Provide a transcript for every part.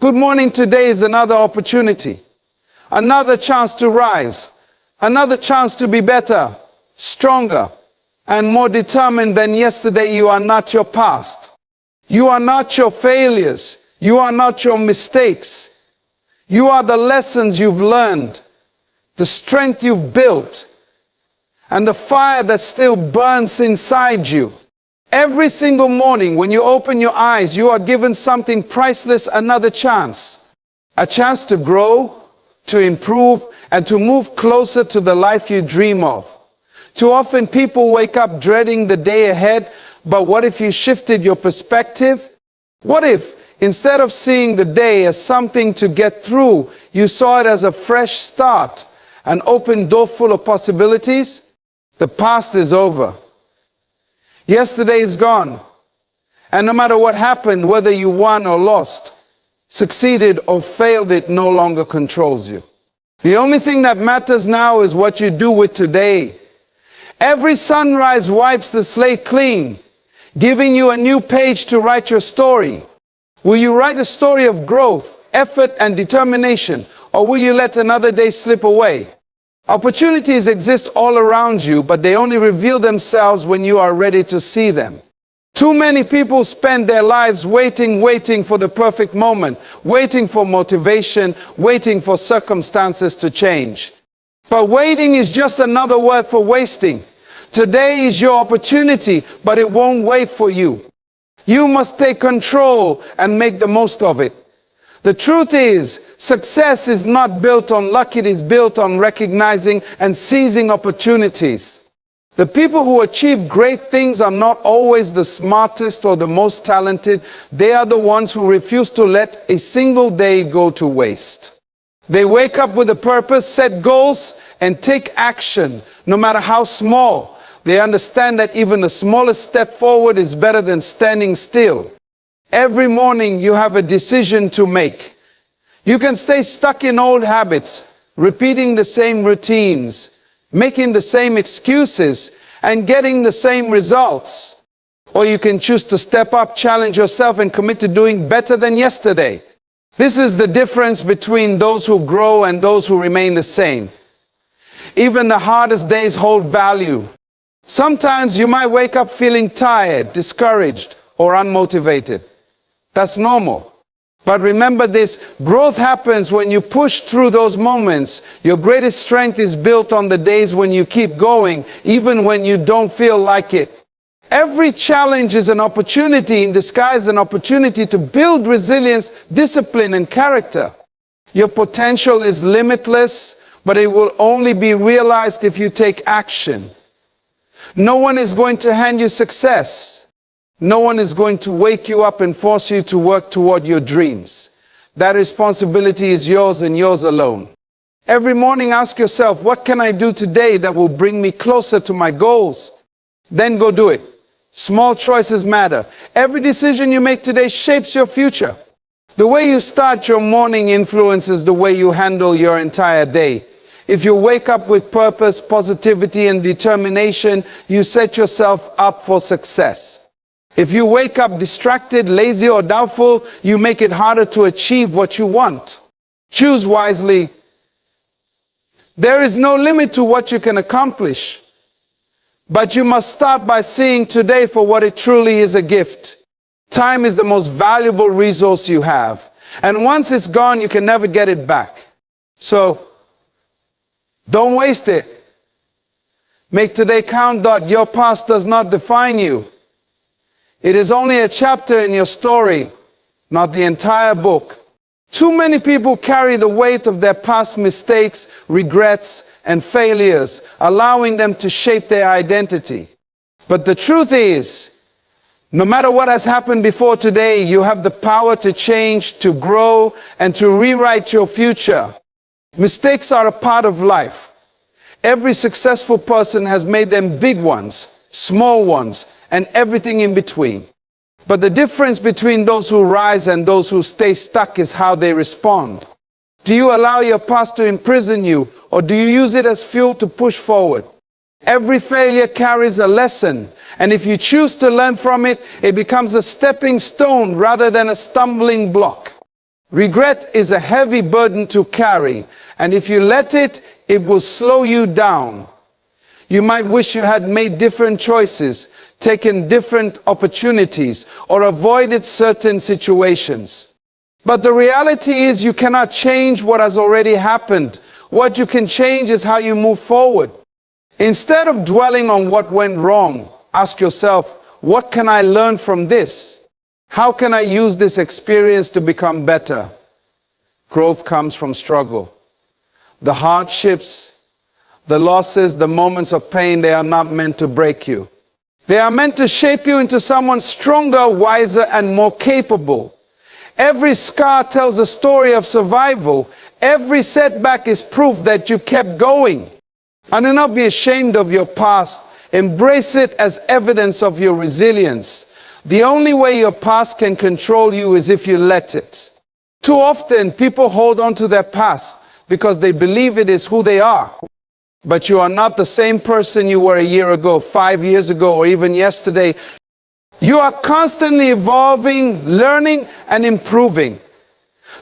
Good morning today is another opportunity, another chance to rise, another chance to be better, stronger, and more determined than yesterday. You are not your past. You are not your failures. You are not your mistakes. You are the lessons you've learned, the strength you've built, and the fire that still burns inside you. Every single morning when you open your eyes, you are given something priceless, another chance. A chance to grow, to improve, and to move closer to the life you dream of. Too often people wake up dreading the day ahead, but what if you shifted your perspective? What if, instead of seeing the day as something to get through, you saw it as a fresh start, an open door full of possibilities? The past is over. Yesterday is gone. And no matter what happened, whether you won or lost, succeeded or failed, it no longer controls you. The only thing that matters now is what you do with today. Every sunrise wipes the slate clean, giving you a new page to write your story. Will you write a story of growth, effort, and determination, or will you let another day slip away? Opportunities exist all around you, but they only reveal themselves when you are ready to see them. Too many people spend their lives waiting for the perfect moment, waiting for motivation, waiting for circumstances to change. But waiting is just another word for wasting. Today is your opportunity, but it won't wait for you. You must take control and make the most of it. The truth is, success is not built on luck, it is built on recognizing and seizing opportunities. The people who achieve great things are not always the smartest or the most talented. They are the ones who refuse to let a single day go to waste. They wake up with a purpose, set goals, and take action, no matter how small. They understand that even the smallest step forward is better than standing still. Every morning you have a decision to make. You can stay stuck in old habits, repeating the same routines, making the same excuses, and getting the same results. Or you can choose to step up, challenge yourself, and commit to doing better than yesterday. This is the difference between those who grow and those who remain the same. Even the hardest days hold value. Sometimes you might wake up feeling tired, discouraged, or unmotivated. That's normal. But remember this, growth happens when you push through those moments. Your greatest strength is built on the days when you keep going, even when you don't feel like it. Every challenge is an opportunity in disguise, an opportunity to build resilience, discipline, and character. Your potential is limitless, but it will only be realized if you take action. No one is going to hand you success. No one is going to wake you up and force you to work toward your dreams. That responsibility is yours and yours alone. Every morning ask yourself, what can I do today that will bring me closer to my goals? Then go do it. Small choices matter. Every decision you make today shapes your future. The way you start your morning influences the way you handle your entire day. If you wake up with purpose, positivity, and determination, you set yourself up for success. If you wake up distracted, lazy, or doubtful, you make it harder to achieve what you want. Choose wisely. There is no limit to what you can accomplish, but you must start by seeing today for what it truly is, a gift. Time is the most valuable resource you have, and once it's gone, you can never get it back. So, don't waste it. Make today count. Your past does not define you. It is only a chapter in your story, not the entire book. Too many people carry the weight of their past mistakes, regrets, and failures, allowing them to shape their identity. But the truth is, no matter what has happened before today, you have the power to change, to grow, and to rewrite your future. Mistakes are a part of life. Every successful person has made them big ones, small ones, and everything in between. But the difference between those who rise and those who stay stuck is how they respond. Do you allow your past to imprison you, or do you use it as fuel to push forward? Every failure carries a lesson, and if you choose to learn from it, it becomes a stepping stone rather than a stumbling block. Regret is a heavy burden to carry, and if you let it, it will slow you down. You might wish you had made different choices, taken different opportunities, or avoided certain situations. But the reality is you cannot change what has already happened. What you can change is how you move forward. Instead of dwelling on what went wrong, ask yourself, what can I learn from this? How can I use this experience to become better? Growth comes from struggle. The hardships, the losses, the moments of pain, they are not meant to break you. They are meant to shape you into someone stronger, wiser, and more capable. Every scar tells a story of survival. Every setback is proof that you kept going. And do not be ashamed of your past. Embrace it as evidence of your resilience. The only way your past can control you is if you let it. Too often, people hold on to their past because they believe it is who they are. But you are not the same person you were a year ago, 5 years ago, or even yesterday. You are constantly evolving, learning, and improving.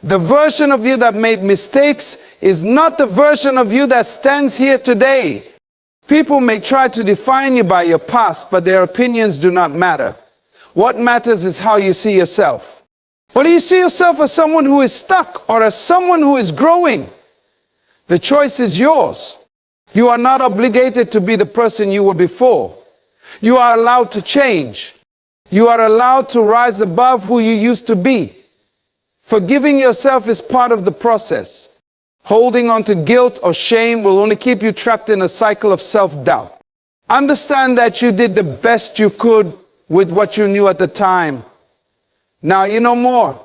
The version of you that made mistakes is not the version of you that stands here today. People may try to define you by your past, but their opinions do not matter. What matters is how you see yourself. Whether you see yourself as someone who is stuck or as someone who is growing, the choice is yours. You are not obligated to be the person you were before. You are allowed to change. You are allowed to rise above who you used to be. Forgiving yourself is part of the process. Holding on to guilt or shame will only keep you trapped in a cycle of self-doubt. Understand that you did the best you could with what you knew at the time. Now you know more.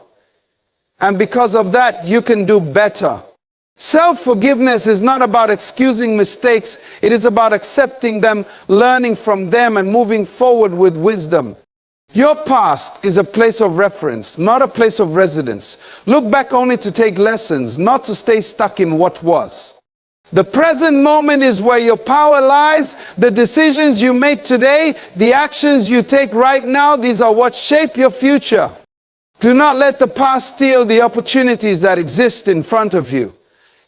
And because of that, you can do better. Self-forgiveness is not about excusing mistakes. It is about accepting them, learning from them, and moving forward with wisdom. Your past is a place of reference, not a place of residence. Look back only to take lessons, not to stay stuck in what was. The present moment is where your power lies. The decisions you make today, the actions you take right now, these are what shape your future. Do not let the past steal the opportunities that exist in front of you.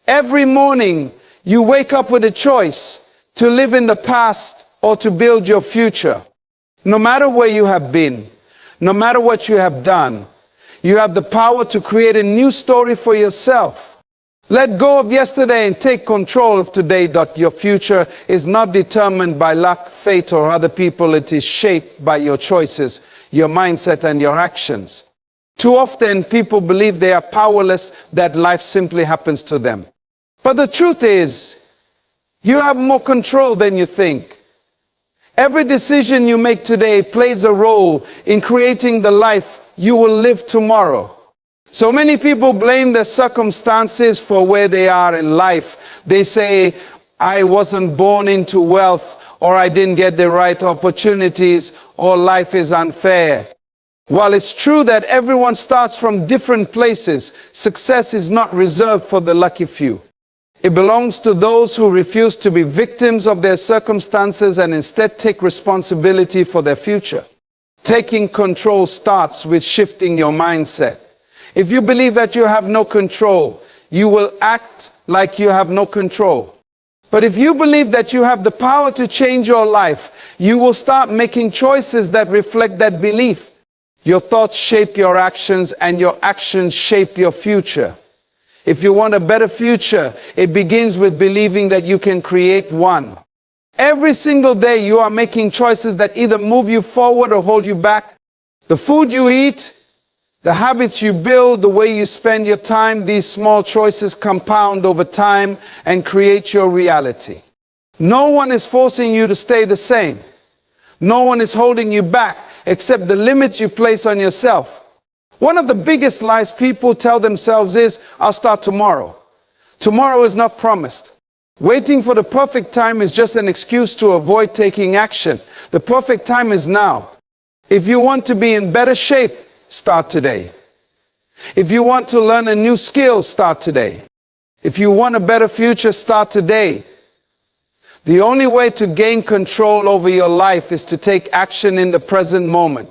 Every morning, you wake up with a choice to live in the past or to build your future. No matter where you have been, no matter what you have done, you have the power to create a new story for yourself. Let go of yesterday and take control of today. Your future is not determined by luck, fate, or other people. It is shaped by your choices, your mindset, and your actions. Too often, people believe they are powerless, that life simply happens to them. But the truth is, you have more control than you think. Every decision you make today plays a role in creating the life you will live tomorrow. So many people blame their circumstances for where they are in life. They say, I wasn't born into wealth, or I didn't get the right opportunities, or life is unfair. While it's true that everyone starts from different places, success is not reserved for the lucky few. It belongs to those who refuse to be victims of their circumstances and instead take responsibility for their future. Taking control starts with shifting your mindset. If you believe that you have no control, you will act like you have no control. But if you believe that you have the power to change your life, you will start making choices that reflect that belief. Your thoughts shape your actions, and your actions shape your future. If you want a better future, it begins with believing that you can create one. Every single day you are making choices that either move you forward or hold you back. The food you eat, the habits you build, the way you spend your time, these small choices compound over time and create your reality. No one is forcing you to stay the same. No one is holding you back except the limits you place on yourself. One of the biggest lies people tell themselves is, I'll start tomorrow. Tomorrow is not promised. Waiting for the perfect time is just an excuse to avoid taking action. The perfect time is now. If you want to be in better shape, start today. If you want to learn a new skill, start today. If you want a better future, start today. The only way to gain control over your life is to take action in the present moment.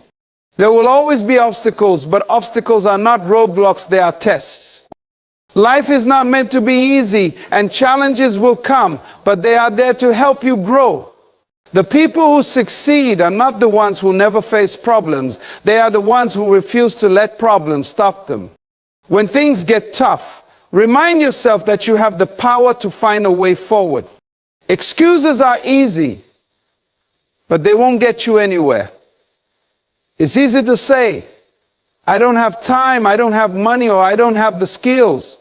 There will always be obstacles, but obstacles are not roadblocks, they are tests. Life is not meant to be easy, and challenges will come, but they are there to help you grow. The people who succeed are not the ones who never face problems. They are the ones who refuse to let problems stop them. When things get tough, remind yourself that you have the power to find a way forward. Excuses are easy, but they won't get you anywhere. It's easy to say, I don't have time, I don't have money, or I don't have the skills.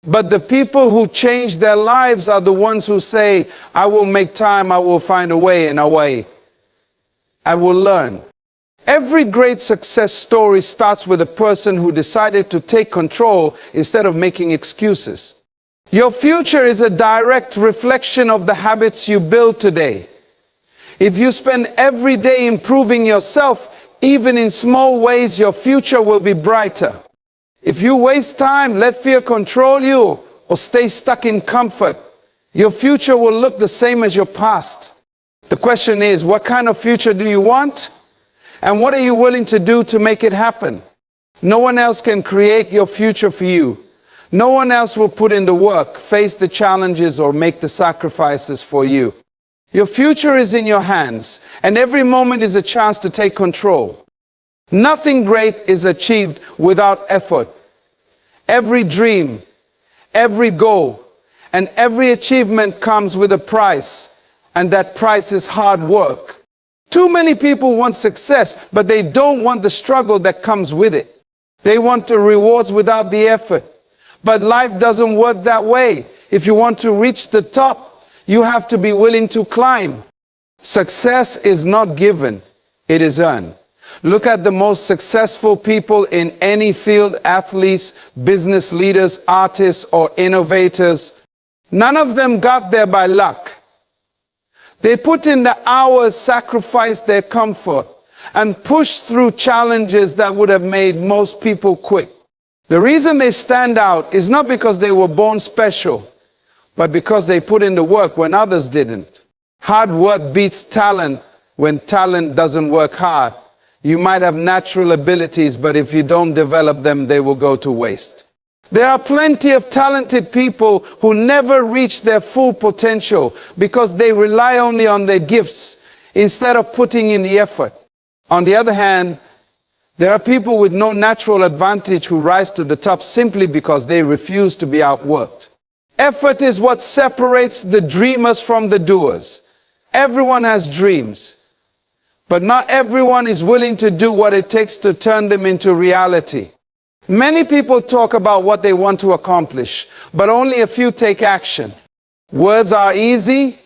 But the people who change their lives are the ones who say, I will make time, I will find a way, and a way. I will learn. Every great success story starts with a person who decided to take control instead of making excuses. Your future is a direct reflection of the habits you build today. If you spend every day improving yourself, even in small ways, your future will be brighter. If you waste time, let fear control you, or stay stuck in comfort, your future will look the same as your past. The question is, what kind of future do you want? And what are you willing to do to make it happen? No one else can create your future for you. No one else will put in the work, face the challenges, or make the sacrifices for you. Your future is in your hands, and every moment is a chance to take control. Nothing great is achieved without effort. Every dream, every goal, and every achievement comes with a price, and that price is hard work. Too many people want success, but they don't want the struggle that comes with it. They want the rewards without the effort. But life doesn't work that way. If you want to reach the top, you have to be willing to climb. Success is not given, it is earned. Look at the most successful people in any field, athletes, business leaders, artists, or innovators. None of them got there by luck. They put in the hours, sacrificed their comfort, and pushed through challenges that would have made most people quit. The reason they stand out is not because they were born special, but because they put in the work when others didn't. Hard work beats talent when talent doesn't work hard. You might have natural abilities, but if you don't develop them, they will go to waste. There are plenty of talented people who never reach their full potential because they rely only on their gifts instead of putting in the effort. On the other hand, there are people with no natural advantage who rise to the top simply because they refuse to be outworked. Effort is what separates the dreamers from the doers. Everyone has dreams, but not everyone is willing to do what it takes to turn them into reality. Many people talk about what they want to accomplish, but only a few take action. Words are easy,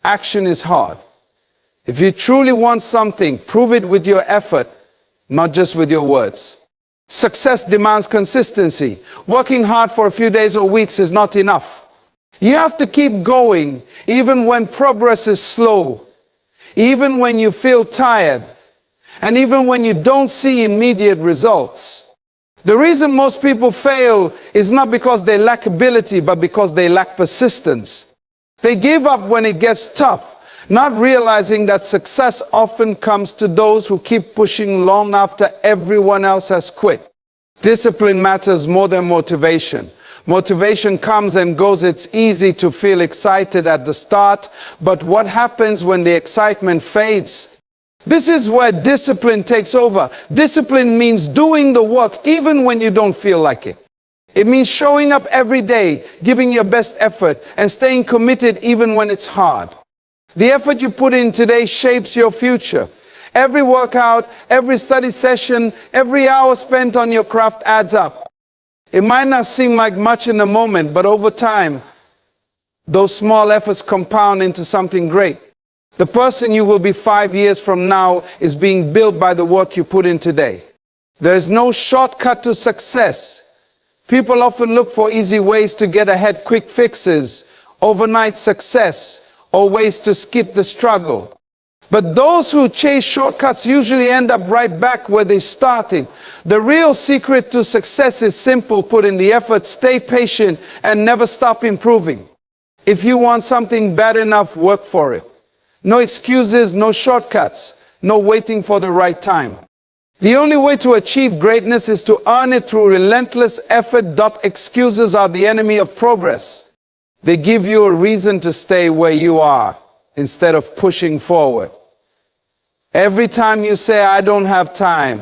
action is hard. If you truly want something, prove it with your effort, not just with your words. Success demands consistency. Working hard for a few days or weeks is not enough. You have to keep going, even when progress is slow, even when you feel tired, and even when you don't see immediate results. The reason most people fail is not because they lack ability, but because they lack persistence. They give up when it gets tough, not realizing that success often comes to those who keep pushing long after everyone else has quit. Discipline matters more than motivation. Motivation comes and goes. It's easy to feel excited at the start, but what happens when the excitement fades? This is where discipline takes over. Discipline means doing the work even when you don't feel like it. It means showing up every day, giving your best effort, and staying committed even when it's hard. The effort you put in today shapes your future. Every workout, every study session, every hour spent on your craft adds up. It might not seem like much in the moment, but over time, those small efforts compound into something great. The person you will be 5 years from now is being built by the work you put in today. There is no shortcut to success. People often look for easy ways to get ahead, quick fixes, overnight success, or ways to skip the struggle. But those who chase shortcuts usually end up right back where they started. The real secret to success is simple: put in the effort, stay patient, and never stop improving. If you want something bad enough, work for it. No excuses, no shortcuts, no waiting for the right time. The only way to achieve greatness is to earn it through relentless effort. Excuses are the enemy of progress. They give you a reason to stay where you are instead of pushing forward. Every time you say, I don't have time,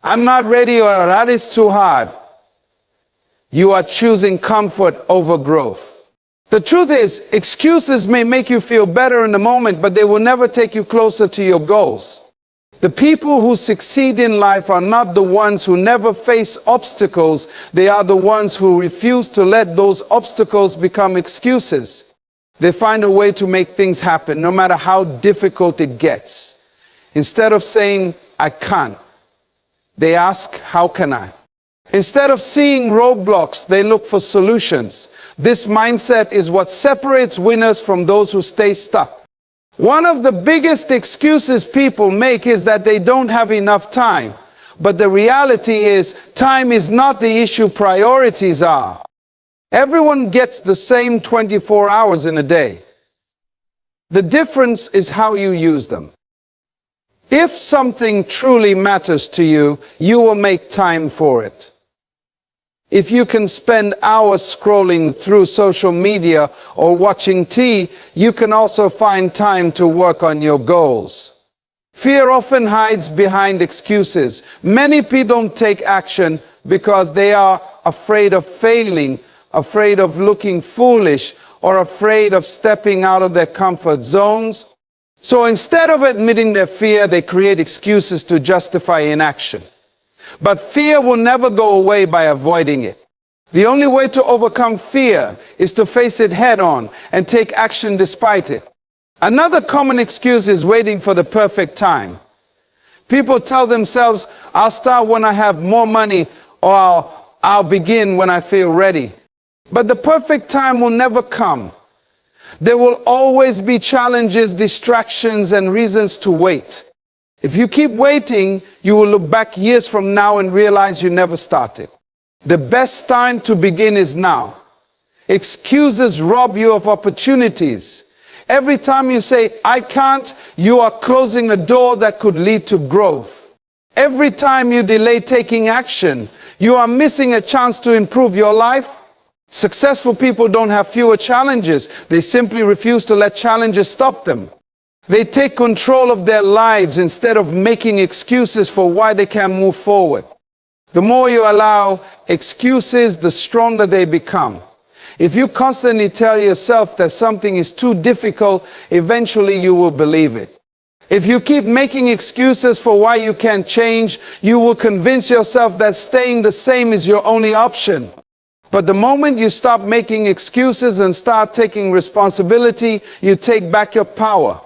I'm not ready, or that is too hard, you are choosing comfort over growth. The truth is, excuses may make you feel better in the moment, but they will never take you closer to your goals. The people who succeed in life are not the ones who never face obstacles. They are the ones who refuse to let those obstacles become excuses. They find a way to make things happen, no matter how difficult it gets. Instead of saying, I can't, they ask, how can I? Instead of seeing roadblocks, they look for solutions. This mindset is what separates winners from those who stay stuck. One of the biggest excuses people make is that they don't have enough time. But the reality is, time is not the issue, priorities are. Everyone gets the same 24 hours in a day. The difference is how you use them. If something truly matters to you, you will make time for it. If you can spend hours scrolling through social media or watching TV, you can also find time to work on your goals. Fear often hides behind excuses. Many people don't take action because they are afraid of failing, afraid of looking foolish, or afraid of stepping out of their comfort zones. So instead of admitting their fear, they create excuses to justify inaction. But fear will never go away by avoiding it. The only way to overcome fear is to face it head on and take action despite it. Another common excuse is waiting for the perfect time. People tell themselves, I'll start when I have more money, or I'll begin when I feel ready. But the perfect time will never come. There will always be challenges, distractions, and reasons to wait. If you keep waiting, you will look back years from now and realize you never started. The best time to begin is now. Excuses rob you of opportunities. Every time you say, I can't, you are closing a door that could lead to growth. Every time you delay taking action, you are missing a chance to improve your life. Successful people don't have fewer challenges. They simply refuse to let challenges stop them. They take control of their lives instead of making excuses for why they can't move forward. The more you allow excuses, the stronger they become. If you constantly tell yourself that something is too difficult, eventually you will believe it. If you keep making excuses for why you can't change, you will convince yourself that staying the same is your only option. But the moment you stop making excuses and start taking responsibility, you take back your power.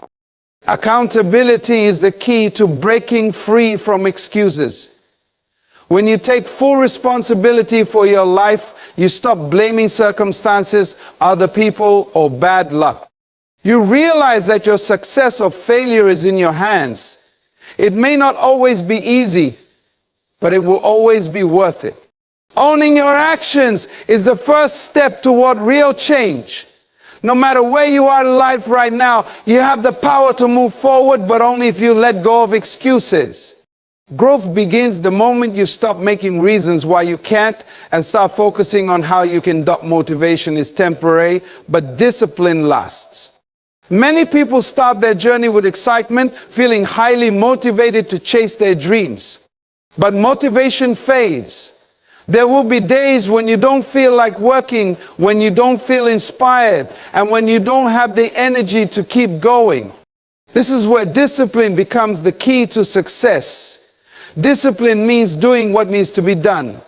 Accountability is the key to breaking free from excuses. When you take full responsibility for your life, you stop blaming circumstances, other people, or bad luck. You realize that your success or failure is in your hands. It may not always be easy, but it will always be worth it. Owning your actions is the first step toward real change. No matter where you are in life right now, you have the power to move forward, but only if you let go of excuses. Growth begins the moment you stop making reasons why you can't and start focusing on how you can. Motivation is temporary, but discipline lasts. Many people start their journey with excitement, feeling highly motivated to chase their dreams. But motivation fades. There will be days when you don't feel like working, when you don't feel inspired, and when you don't have the energy to keep going. This is where discipline becomes the key to success. Discipline means doing what needs to be done,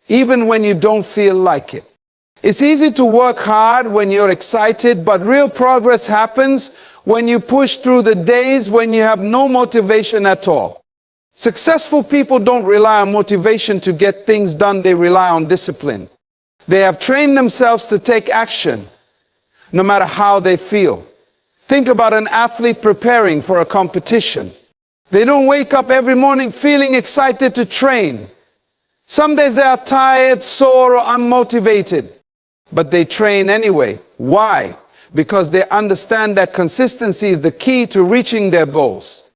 even when you don't feel like it. It's easy to work hard when you're excited, but real progress happens when you push through the days when you have no motivation at all. Successful people don't rely on motivation to get things done, they rely on discipline. They have trained themselves to take action, no matter how they feel. Think about an athlete preparing for a competition. They don't wake up every morning feeling excited to train. Some days they are tired, sore, or unmotivated, but they train anyway. Why? Because they understand that consistency is the key to reaching their goals.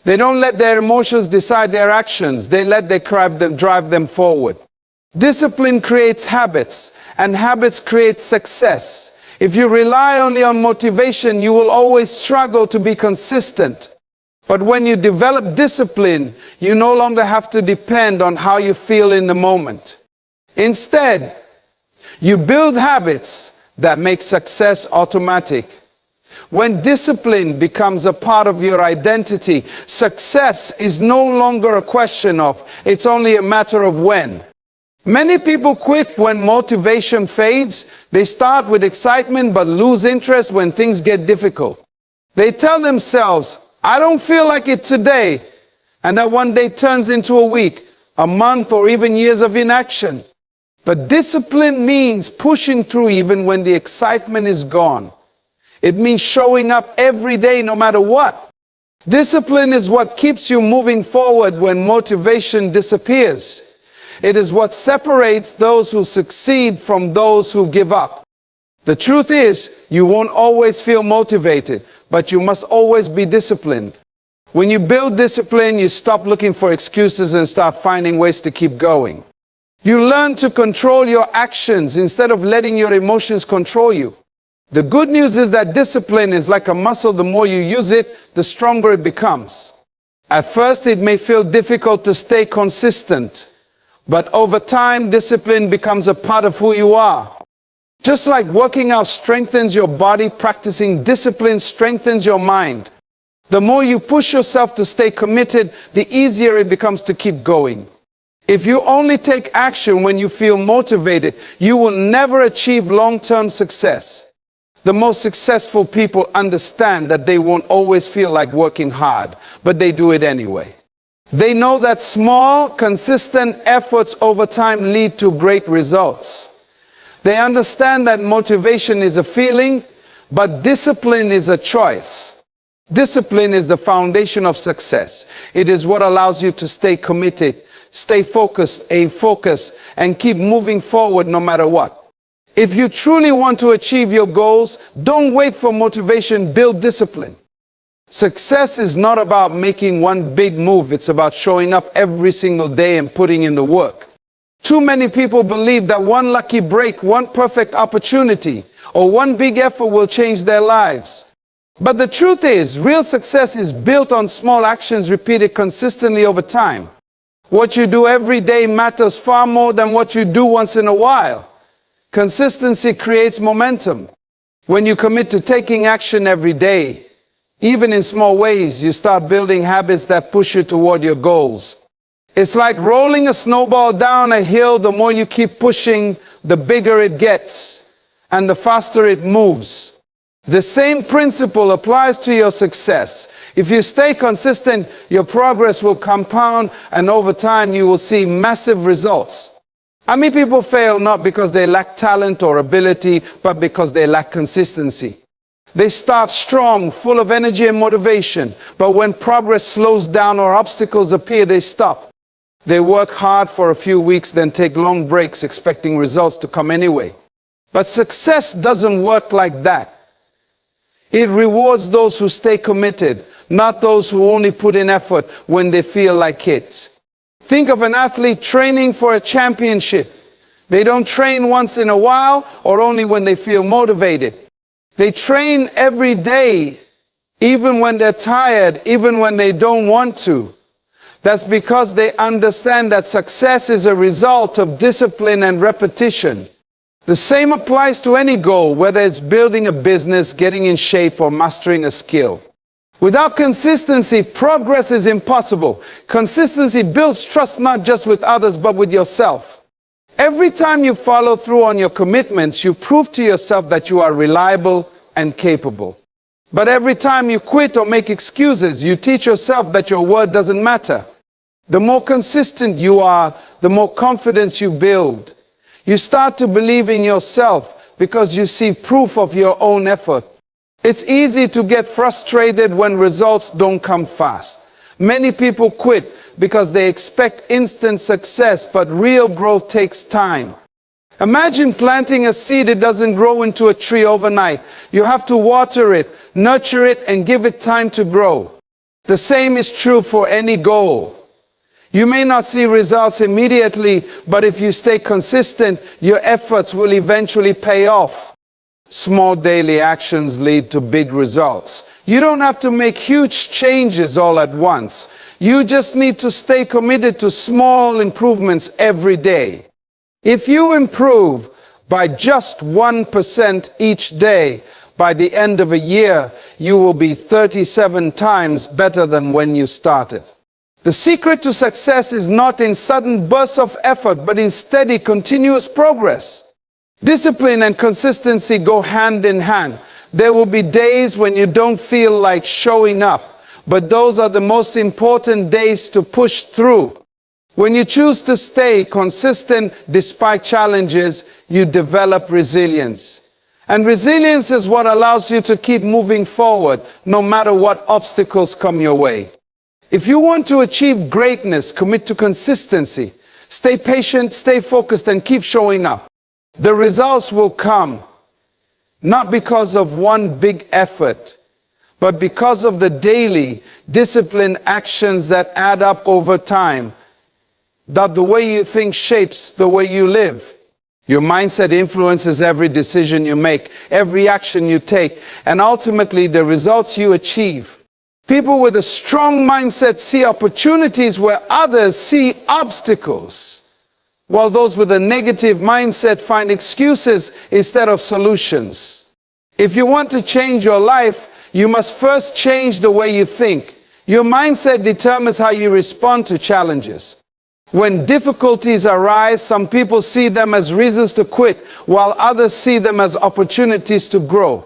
They don't let their emotions decide their actions. They let their drive them forward. Discipline creates habits, and habits create success. If you rely only on motivation, you will always struggle to be consistent. But when you develop discipline, you no longer have to depend on how you feel in the moment. Instead, you build habits that make success automatic. When discipline becomes a part of your identity, success is no longer a question of, it's only a matter of when. Many people quit when motivation fades. They start with excitement but lose interest when things get difficult. They tell themselves, I don't feel like it today, and that one day turns into a week, a month, or even years of inaction. But discipline means pushing through even when the excitement is gone. It means showing up every day no matter what. Discipline is what keeps you moving forward when motivation disappears. It is what separates those who succeed from those who give up. The truth is, you won't always feel motivated, but you must always be disciplined. When you build discipline, you stop looking for excuses and start finding ways to keep going. You learn to control your actions instead of letting your emotions control you. The good news is that discipline is like a muscle. The more you use it, the stronger it becomes. At first, it may feel difficult to stay consistent, but over time, discipline becomes a part of who you are. Just like working out strengthens your body, practicing discipline strengthens your mind. The more you push yourself to stay committed, the easier it becomes to keep going. If you only take action when you feel motivated, you will never achieve long-term success. The most successful people understand that they won't always feel like working hard, but they do it anyway. They know that small, consistent efforts over time lead to great results. They understand that motivation is a feeling, but discipline is a choice. Discipline is the foundation of success. It is what allows you to stay committed, stay focused, and keep moving forward no matter what. If you truly want to achieve your goals, don't wait for motivation, build discipline. Success is not about making one big move. It's about showing up every single day and putting in the work. Too many people believe that one lucky break, one perfect opportunity, or one big effort will change their lives. But the truth is, real success is built on small actions repeated consistently over time. What you do every day matters far more than what you do once in a while. Consistency creates momentum. When you commit to taking action every day, even in small ways, you start building habits that push you toward your goals. It's like rolling a snowball down a hill. The more you keep pushing, the bigger it gets, and the faster it moves. The same principle applies to your success. If you stay consistent, your progress will compound, and over time you will see massive results. How many people fail not because they lack talent or ability, but because they lack consistency? They start strong, full of energy and motivation, but when progress slows down or obstacles appear, they stop. They work hard for a few weeks, then take long breaks expecting results to come anyway. But success doesn't work like that. It rewards those who stay committed, not those who only put in effort when they feel like it. Think of an athlete training for a championship. They don't train once in a while or only when they feel motivated. They train every day, even when they're tired, even when they don't want to. That's because they understand that success is a result of discipline and repetition. The same applies to any goal, whether it's building a business, getting in shape, or mastering a skill. Without consistency, progress is impossible. Consistency builds trust not just with others, but with yourself. Every time you follow through on your commitments, you prove to yourself that you are reliable and capable. But every time you quit or make excuses, you teach yourself that your word doesn't matter. The more consistent you are, the more confidence you build. You start to believe in yourself because you see proof of your own effort. It's easy to get frustrated when results don't come fast. Many people quit because they expect instant success, but real growth takes time. Imagine planting a seed. It doesn't grow into a tree overnight. You have to water it, nurture it, and give it time to grow. The same is true for any goal. You may not see results immediately, but if you stay consistent, your efforts will eventually pay off. Small daily actions lead to big results. You don't have to make huge changes all at once. You just need to stay committed to small improvements every day. If you improve by just 1% each day, by the end of a year, you will be 37 times better than when you started. The secret to success is not in sudden bursts of effort, but in steady, continuous progress. Discipline and consistency go hand in hand. There will be days when you don't feel like showing up, but those are the most important days to push through. When you choose to stay consistent despite challenges, you develop resilience. And resilience is what allows you to keep moving forward, no matter what obstacles come your way. If you want to achieve greatness, commit to consistency. Stay patient, stay focused, and keep showing up. The results will come, not because of one big effort, but because of the daily, disciplined actions that add up over time. That the way you think shapes the way you live. Your mindset influences every decision you make, every action you take, and ultimately the results you achieve. People with a strong mindset see opportunities where others see obstacles, while those with a negative mindset find excuses instead of solutions. If you want to change your life, you must first change the way you think. Your mindset determines how you respond to challenges. When difficulties arise, some people see them as reasons to quit, while others see them as opportunities to grow.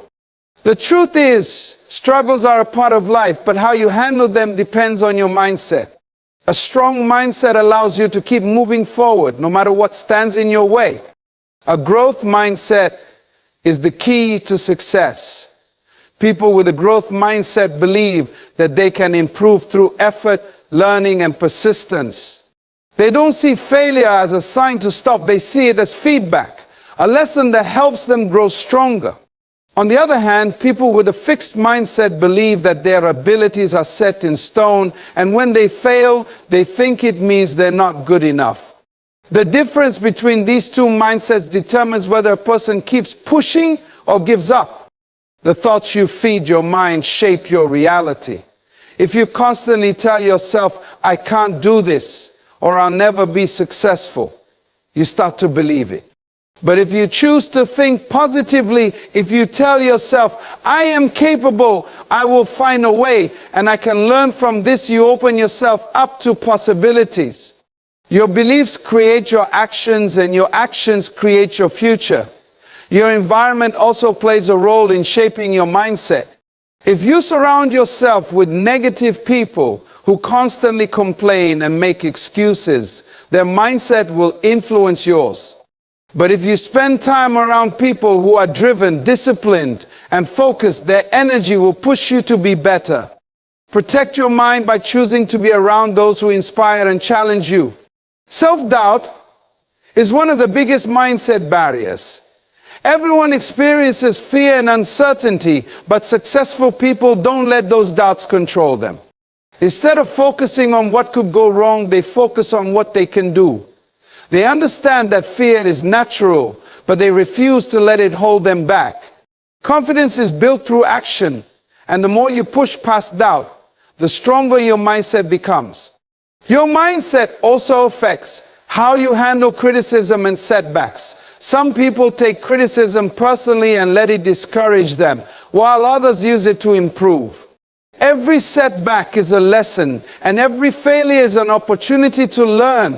The truth is, struggles are a part of life, but how you handle them depends on your mindset. A strong mindset allows you to keep moving forward, no matter what stands in your way. A growth mindset is the key to success. People with a growth mindset believe that they can improve through effort, learning, and persistence. They don't see failure as a sign to stop. They see it as feedback, a lesson that helps them grow stronger. On the other hand, people with a fixed mindset believe that their abilities are set in stone, and when they fail, they think it means they're not good enough. The difference between these two mindsets determines whether a person keeps pushing or gives up. The thoughts you feed your mind shape your reality. If you constantly tell yourself, "I can't do this," or "I'll never be successful," you start to believe it. But if you choose to think positively, if you tell yourself, "I am capable, I will find a way, and I can learn from this," you open yourself up to possibilities. Your beliefs create your actions, and your actions create your future. Your environment also plays a role in shaping your mindset. If you surround yourself with negative people who constantly complain and make excuses, their mindset will influence yours. But if you spend time around people who are driven, disciplined, and focused, their energy will push you to be better. Protect your mind by choosing to be around those who inspire and challenge you. Self-doubt is one of the biggest mindset barriers. Everyone experiences fear and uncertainty, but successful people don't let those doubts control them. Instead of focusing on what could go wrong, they focus on what they can do. They understand that fear is natural, but they refuse to let it hold them back. Confidence is built through action, and the more you push past doubt, the stronger your mindset becomes. Your mindset also affects how you handle criticism and setbacks. Some people take criticism personally and let it discourage them, while others use it to improve. Every setback is a lesson, and every failure is an opportunity to learn.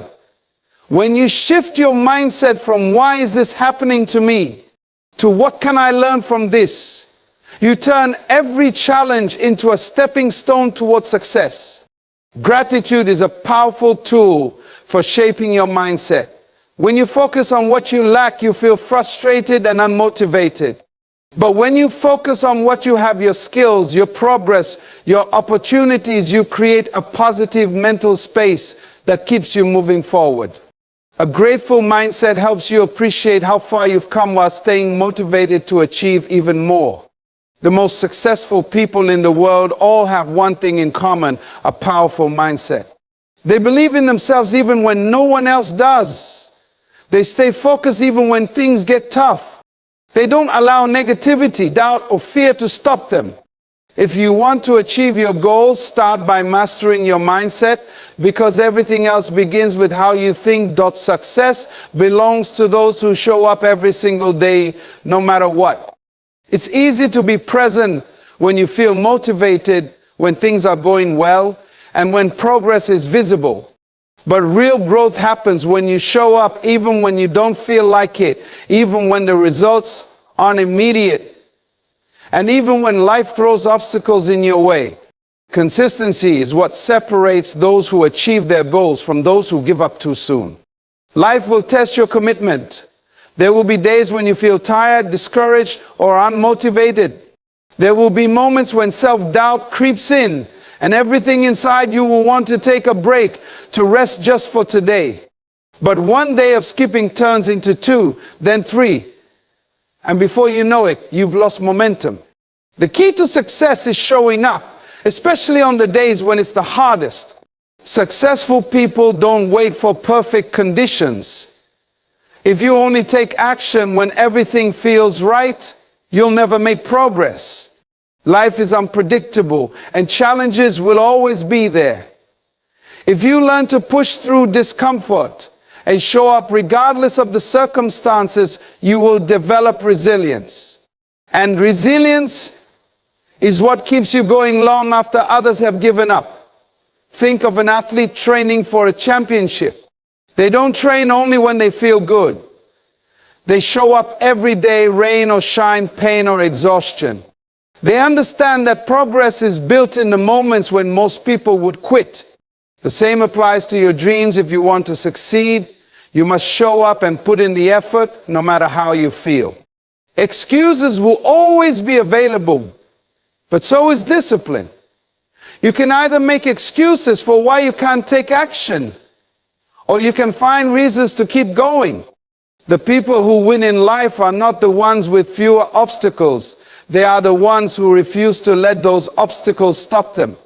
When you shift your mindset from "why is this happening to me?" to "what can I learn from this?" you turn every challenge into a stepping stone towards success. Gratitude is a powerful tool for shaping your mindset. When you focus on what you lack, you feel frustrated and unmotivated. But when you focus on what you have, your skills, your progress, your opportunities, you create a positive mental space that keeps you moving forward. A grateful mindset helps you appreciate how far you've come while staying motivated to achieve even more. The most successful people in the world all have one thing in common: a powerful mindset. They believe in themselves even when no one else does. They stay focused even when things get tough. They don't allow negativity, doubt, or fear to stop them. If you want to achieve your goals, start by mastering your mindset, because everything else begins with how you think. Success belongs to those who show up every single day, no matter what. It's easy to be present when you feel motivated, when things are going well, and when progress is visible. But real growth happens when you show up even when you don't feel like it, even when the results aren't immediate, and even when life throws obstacles in your way. Consistency is what separates those who achieve their goals from those who give up too soon. Life will test your commitment. There will be days when you feel tired, discouraged, or unmotivated. There will be moments when self-doubt creeps in, and everything inside you will want to take a break, to rest just for today. But one day of skipping turns into 2, then 3. And before you know it, you've lost momentum. The key to success is showing up, especially on the days when it's the hardest. Successful people don't wait for perfect conditions. If you only take action when everything feels right, you'll never make progress. Life is unpredictable, and challenges will always be there. If you learn to push through discomfort and show up regardless of the circumstances, you will develop resilience. And resilience is what keeps you going long after others have given up. Think of an athlete training for a championship. They don't train only when they feel good. They show up every day, rain or shine, pain or exhaustion. They understand that progress is built in the moments when most people would quit. The same applies to your dreams. If you want to succeed, you must show up and put in the effort, no matter how you feel. Excuses will always be available, but so is discipline. You can either make excuses for why you can't take action, or you can find reasons to keep going. The people who win in life are not the ones with fewer obstacles. They are the ones who refuse to let those obstacles stop them.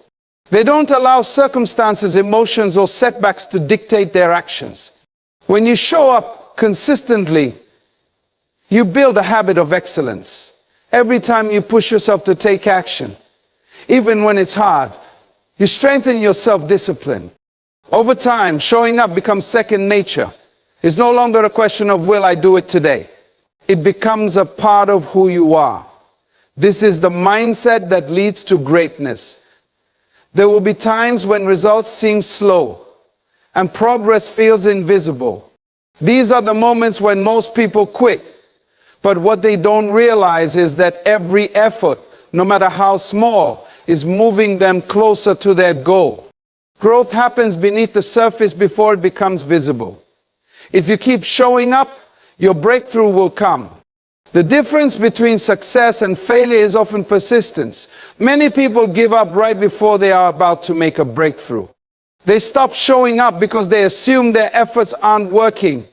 They don't allow circumstances, emotions, or setbacks to dictate their actions. When you show up consistently, you build a habit of excellence. Every time you push yourself to take action, even when it's hard, you strengthen your self-discipline. Over time, showing up becomes second nature. It's no longer a question of, will I do it today? It becomes a part of who you are. This is the mindset that leads to greatness. There will be times when results seem slow and progress feels invisible. These are the moments when most people quit. But what they don't realize is that every effort, no matter how small, is moving them closer to their goal. Growth happens beneath the surface before it becomes visible. If you keep showing up, your breakthrough will come. The difference between success and failure is often persistence. Many people give up right before they are about to make a breakthrough. They stop showing up because they assume their efforts aren't working.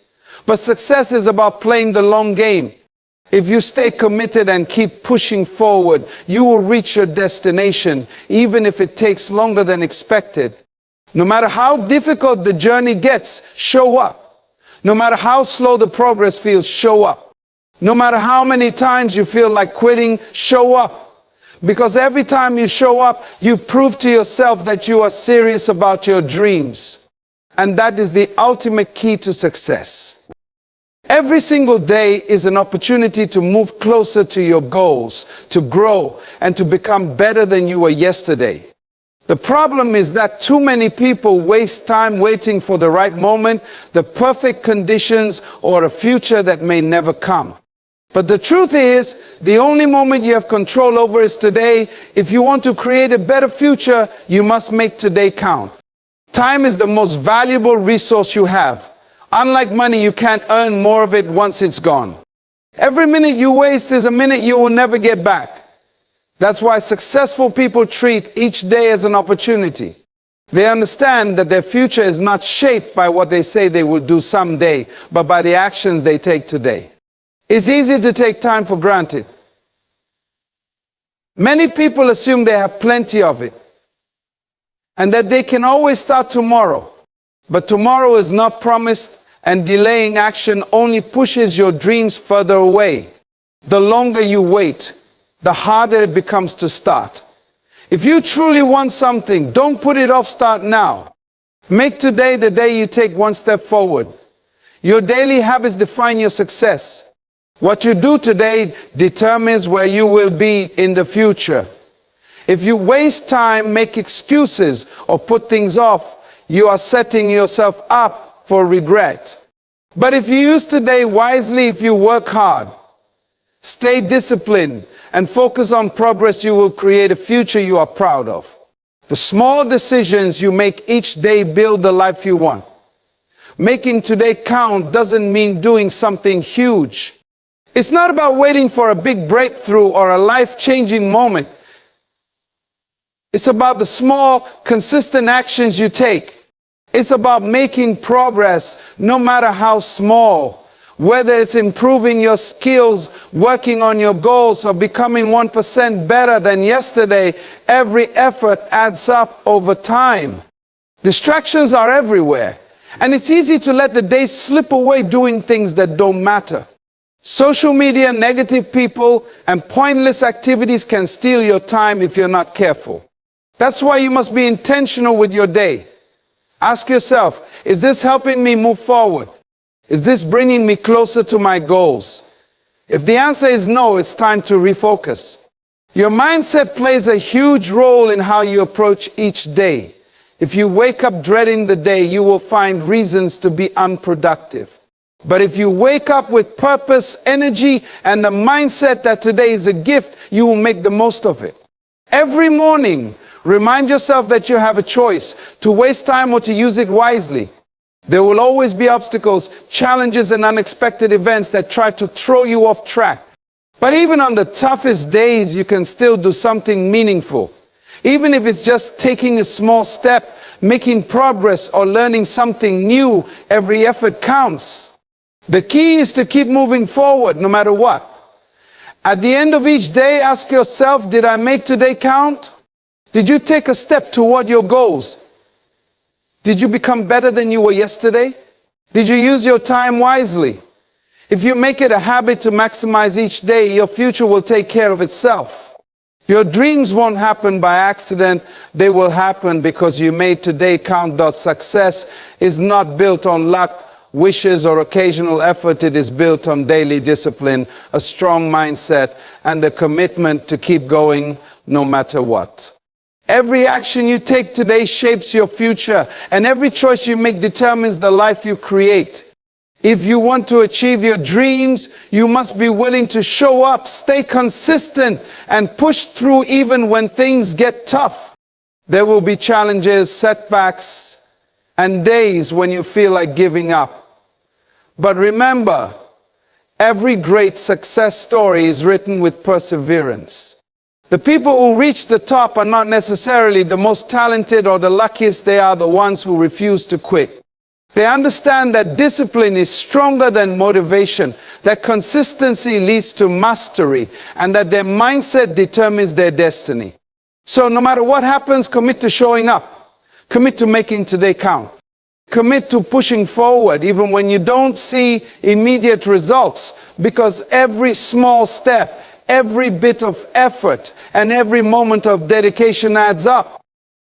But success is about playing the long game. If you stay committed and keep pushing forward, you will reach your destination, even if it takes longer than expected. No matter how difficult the journey gets, show up. No matter how slow the progress feels, show up. No matter how many times you feel like quitting, show up. Because every time you show up, you prove to yourself that you are serious about your dreams. And that is the ultimate key to success. Every single day is an opportunity to move closer to your goals, to grow, and to become better than you were yesterday. The problem is that too many people waste time waiting for the right moment, the perfect conditions, or a future that may never come. But the truth is, the only moment you have control over is today. If you want to create a better future, you must make today count. Time is the most valuable resource you have. Unlike money, you can't earn more of it once it's gone. Every minute you waste is a minute you will never get back. That's why successful people treat each day as an opportunity. They understand that their future is not shaped by what they say they will do someday, but by the actions they take today. It's easy to take time for granted. Many people assume they have plenty of it and that they can always start tomorrow. But tomorrow is not promised, and delaying action only pushes your dreams further away. The longer you wait, the harder it becomes to start. If you truly want something, don't put it off, start now. Make today the day you take one step forward. Your daily habits define your success. What you do today determines where you will be in the future. If you waste time, make excuses, or put things off, you are setting yourself up for regret. But if you use today wisely, if you work hard, stay disciplined, and focus on progress, you will create a future you are proud of. The small decisions you make each day build the life you want. Making today count doesn't mean doing something huge. It's not about waiting for a big breakthrough or a life-changing moment. It's about the small, consistent actions you take. It's about making progress, no matter how small. Whether it's improving your skills, working on your goals, or becoming 1% better than yesterday, every effort adds up over time. Distractions are everywhere, and it's easy to let the days slip away doing things that don't matter. Social media, negative people, and pointless activities can steal your time if you're not careful. That's why you must be intentional with your day. Ask yourself, is this helping me move forward? Is this bringing me closer to my goals? If the answer is no, it's time to refocus. Your mindset plays a huge role in how you approach each day. If you wake up dreading the day, you will find reasons to be unproductive. But if you wake up with purpose, energy, and the mindset that today is a gift, you will make the most of it. Every morning, remind yourself that you have a choice to waste time or to use it wisely. There will always be obstacles, challenges, and unexpected events that try to throw you off track. But even on the toughest days, you can still do something meaningful. Even if it's just taking a small step, making progress, or learning something new, every effort counts. The key is to keep moving forward no matter what. At the end of each day, ask yourself, did I make today count? Did you take a step toward your goals? Did you become better than you were yesterday? Did you use your time wisely? If you make it a habit to maximize each day, your future will take care of itself. Your dreams won't happen by accident. They will happen because you made today count. Success is not built on luck, wishes, or occasional effort. It is built on daily discipline, a strong mindset, and the commitment to keep going no matter what. Every action you take today shapes your future, and every choice you make determines the life you create. If you want to achieve your dreams, you must be willing to show up, stay consistent, and push through even when things get tough. There will be challenges, setbacks, and days when you feel like giving up. But remember, every great success story is written with perseverance. The people who reach the top are not necessarily the most talented or the luckiest. They are the ones who refuse to quit. They understand that discipline is stronger than motivation, that consistency leads to mastery, and that their mindset determines their destiny. So no matter what happens, commit to showing up. Commit to making today count. Commit to pushing forward even when you don't see immediate results, because every small step, every bit of effort, and every moment of dedication adds up.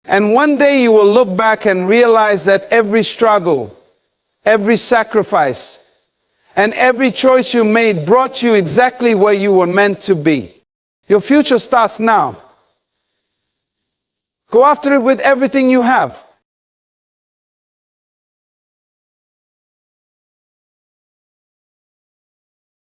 And one day you will look back and realize that every struggle, every sacrifice, and every choice you made brought you exactly where you were meant to be. Your future starts now. Go after it with everything you have.